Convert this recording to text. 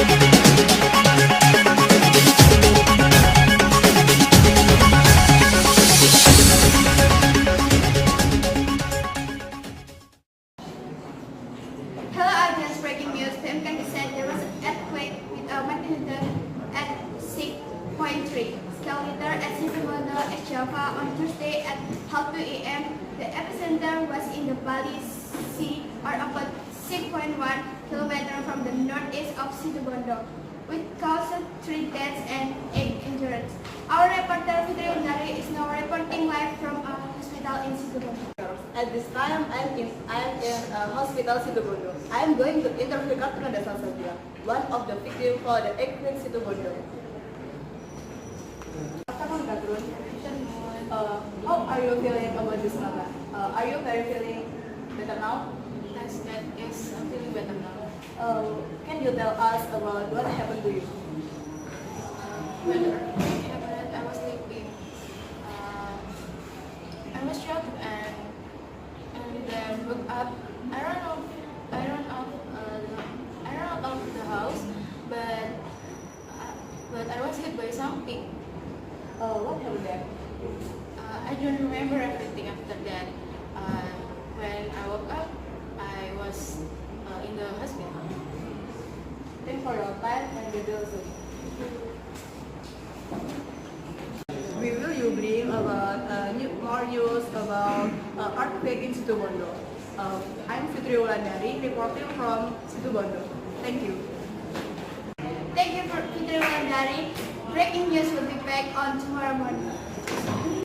Hello audience, breaking news. BMKG said there was an earthquake with a magnitude at 6.3 scale meter at Situbondo, Java on Thursday at half 2 a.m. The epicenter was in the Bali Sea, or about 6.1 kilometers from the northeast of Situbondo, which caused 3 deaths and 8 injured. Our reporter FITRI is now reporting live from a hospital in Situbondo. At this time, I'm in hospital Situbondo. I am going to interview QATRUNNADA SALSABILA, one of the victims for the earthquake Situbondo. Afternoon, Katrun. How are you feeling about this matter? Are you feeling better now? Yes, I'm feeling better now. Can you tell us about what happened to you? When the earthquake happened, I was sleeping. I was shocked and then woke up. I ran out of the house, but I was hit by something. What happened there? I don't remember everything after that. When I woke up, I was in the hospital. Thanks for your time and good also. Will you bring about more news about earthquake in Situbondo? I'm FITRI WULANDARI reporting from Situbondo. Thank you. Thank you for FITRI WULANDARI. Breaking news will be back on tomorrow morning.